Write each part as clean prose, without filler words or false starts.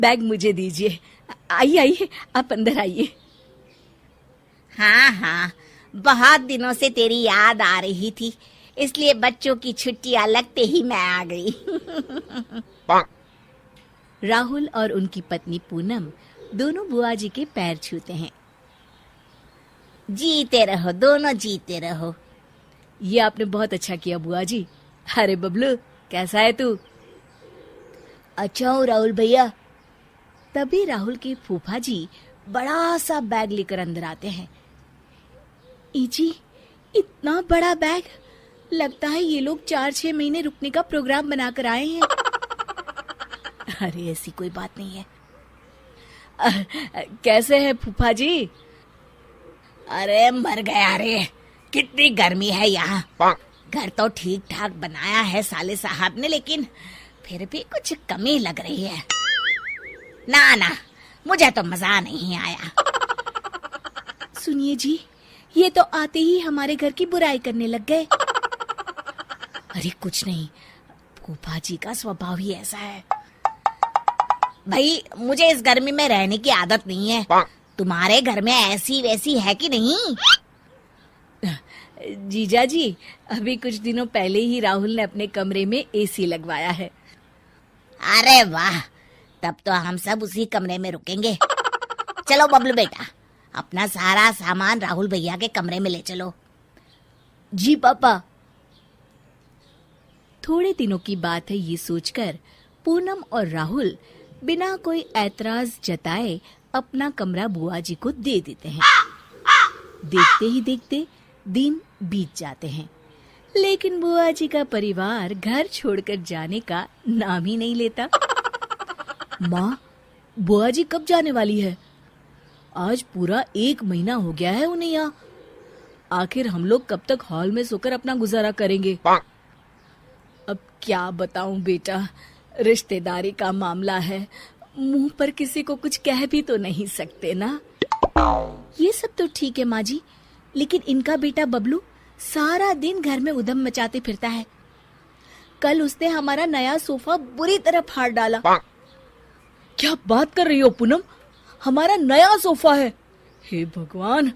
Bag मुझे दीजिए। आइए आइए, आप अंदर आइए। हाँ हाँ, बहुत दिनों से तेरी याद आ रही थी, इसलिए बच्चों की छुट्टियां लगते ही मैं आ गई। राहुल और उनकी पत्नी पूनम दोनों बुआ जी के पैर छूते हैं। जीते रहो, दोनों जीते रहो। ये आपने बहुत अच्छा किया बुआ जी। अरे बबलू, कैसा है तू? अच्छा हूँ राहुल भैया। तभी राहुल के फूफा जी बड़ा सा बैग लेकर अंदर आते हैं। इजी, इतना बड़ा बैग! लगता है ये लोग 4-6 महीने रुकने का प्रोग्राम बनाकर आए हैं। अरे ऐसी कोई बात नहीं है। कैसे है फूफा जी? अरे मर गया रे, कितनी गर्मी है यहाँ। घर तो ठीक ठाक बनाया है साले साहब ने, लेकिन फिर भी कुछ कमी लग रही है। ना ना, मुझे तो मजा नहीं आया। सुनिए जी, ये तो आते ही हमारे घर की बुराई करने लग गए। अरे कुछ नहीं, फूफा जी का स्वभाव ही ऐसा है। भाई, मुझे इस गर्मी में रहने की आदत नहीं है। तुम्हारे घर में ऐसी वैसी है कि नहीं? जीजा जी, अभी कुछ दिनों पहले ही राहुल ने अपने कमरे में एसी लगवाया है। अरे वाह, तब तो हम सब उसी कमरे में रुकेंगे। चलो बबलू बेटा, अपना सारा सामान राहुल भैया के कमरे में ले चलो। जी पापा। थोड़े दिनों की बात है, ये सोचकर पूनम और राहुल बिना कोई ऐतराज जताए अपना कमरा बुआ जी को दे देते हैं। देखते ही देखते दिन बीत जाते हैं, लेकिन बुआ जी का परिवार घर छोड़कर जाने का नाम ही नहीं लेता। माँ, बुआ जी कब जाने वाली है? आज पूरा 1 महीना हो गया है उन्हें यहाँ। आखिर हम लोग कब तक हॉल में सोकर अपना गुजारा करेंगे? अब क्या बताऊं बेटा, रिश्तेदारी का मामला है, मुंह पर किसी को कुछ कह भी तो नहीं सकते ना। ये सब तो ठीक है माँ जी, लेकिन इनका बेटा बबलू सारा दिन घर में उधम मचाते फिरता है। कल उसने हमारा नया सोफा बुरी तरह फाड़ डाला। क्या बात कर रही हो पूनम? हमारा नया सोफा है? हे भगवान,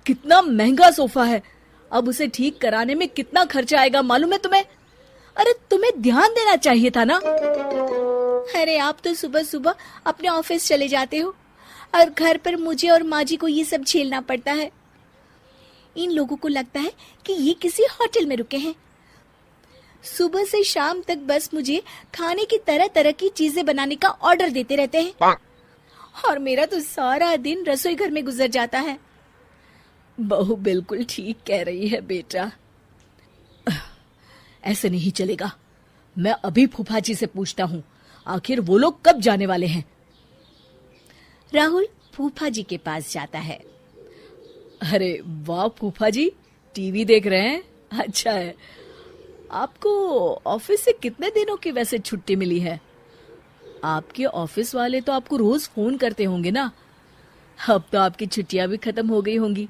कितना महंगा सोफा है! अब उसे ठीक कराने में कितना खर्चा आएगा मालूम है तुम्हें? अरे तुम्हें ध्यान देना चाहिए था ना। अरे आप तो सुबह सुबह अपने ऑफिस चले जाते हो और घर पर मुझे और माँ जी को ये सब झेलना पड़ता है। इन लोगों को लगता है कि ये किसी होटल में रुके हैं। सुबह से शाम तक बस मुझे खाने की तरह तरह की चीजें बनाने का ऑर्डर देते रहते हैं और मेरा तो सारा दिन रसोई घर में गुजर जाता है। बहू बिल्कुल ठीक कह रही है बेटा। ऐसे नहीं चलेगा। मैं अभी फूफा जी से पूछता हूँ, आखिर वो लोग कब जाने वाले हैं। राहुल फूफा जी के पास जाता है। अरे वाह फूफा जी, टीवी देख रहे हैं? अच्छा है। आपको ऑफिस से कितने दिनों की वैसे छुट्टी मिली है? आपके ऑफिस वाले तो आपको रोज फोन करते होंगे ना। अब तो आपकी छुट्टियां भी खत्म हो गई होंगी।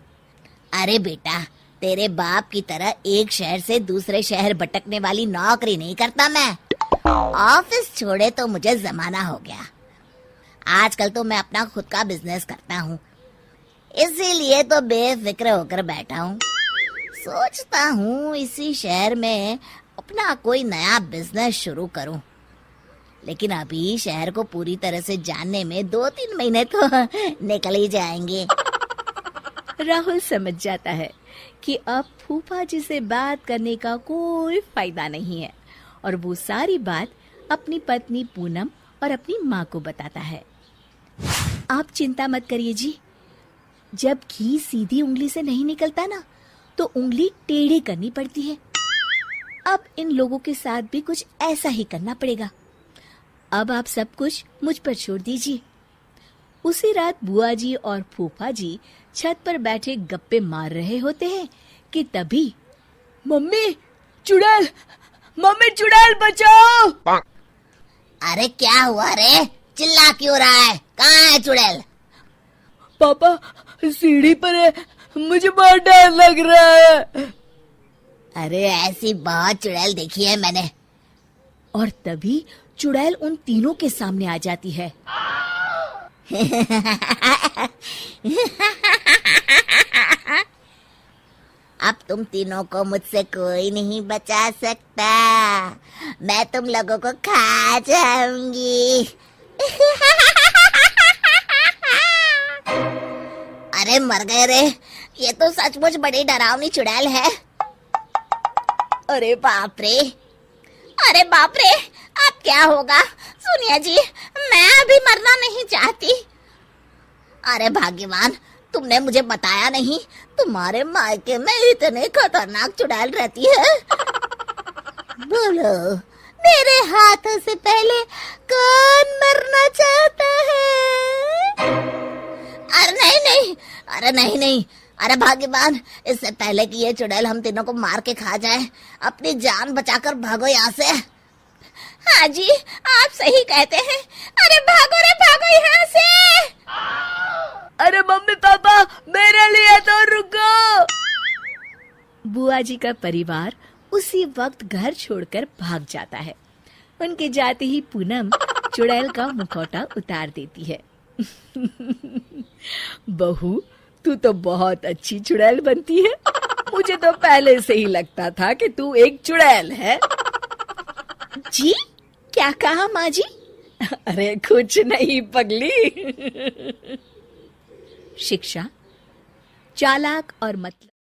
अरे बेटा, तेरे बाप की तरह एक शहर से दूसरे शहर भटकने वाली नौकरी नहीं करता मैं। ऑफिस छोड़े तो मुझे जमाना हो गया। आजकल तो मैं अपना खुद का बिजनेस करता हूँ, इसीलिए तो बेफिक्र होकर बैठा हूँ। सोचता हूँ इसी शहर में अपना कोई नया बिजनेस शुरू करूँ, लेकिन अभी शहर को पूरी तरह से जानने में 2-3 महीने तो निकल ही जाएंगे। राहुल समझ जाता है कि अब फूफा जी से बात करने का कोई फायदा नहीं है और वो सारी बात अपनी पत्नी पूनम और अपनी माँ को बताता है। आप चिंता मत करिए जी, जब घी सीधी उंगली से नहीं निकलता ना, तो उंगली टेढ़ी करनी पड़ती है। अब इन लोगों के साथ भी कुछ ऐसा ही करना पड़ेगा। अब आप सब कुछ मुझ पर छोड़ दीजिए। उसी रात बुआ जी और फूफा जी छत पर बैठे गप्पे मार रहे होते हैं कि तभी मम्मी चुड़ैल, मम्मी चुड़ैल बचाओ! अरे क्या हुआ रे, चिल्ला क्यों रहा है? कहाँ है चुड़ैल? पापा सीढ़ी पर है, मुझे बहुत डर लग रहा है। अरे ऐसी बहुत चुड़ैल देखी है मैंने। और तभी चुड़ैल उन तीनों के सामने आ जाती है। अब तुम तीनों को मुझसे कोई नहीं बचा सकता। मैं तुम लोगों को खा जाऊंगी। अरे मर गए रे, ये तो सचमुच बड़ी डरावनी चुड़ैल है। अरे बाप रे, अरे बाप रे, अब क्या होगा? सोनिया जी, मैं अभी मरना नहीं चाहती। अरे भाग्यवान, तुमने मुझे बताया नहीं, तुम्हारे मायके में इतने खतरनाक चुड़ैल रहती है। बोलो, मेरे हाथों से पहले कौन मरना चाहता है? अरे नहीं नहीं, अरे नहीं नहीं, अरे भाग्यवान, इससे पहले कि ये चुड़ैल हम तीनों को मार के खा जाए, अपनी जान बचाकर भागो यहाँ से। हाँ जी, आप सही कहते हैं। अरे भागो रे भागो यहाँ से। अरे मम्मी पापा, मेरे लिए तो रुको। बुआ जी का परिवार उसी वक्त घर छोड़कर भाग जाता है। उनके जाते ही पूनम चुड़ैल का मुखौटा उतार देती है। बहू, तू तो बहुत अच्छी चुड़ैल बनती है। मुझे तो पहले से ही लगता था कि तू एक चुड़ैल है। जी, क्या कहा माँ जी? अरे कुछ नहीं पगली। शिक्षा, चालाक और मतलब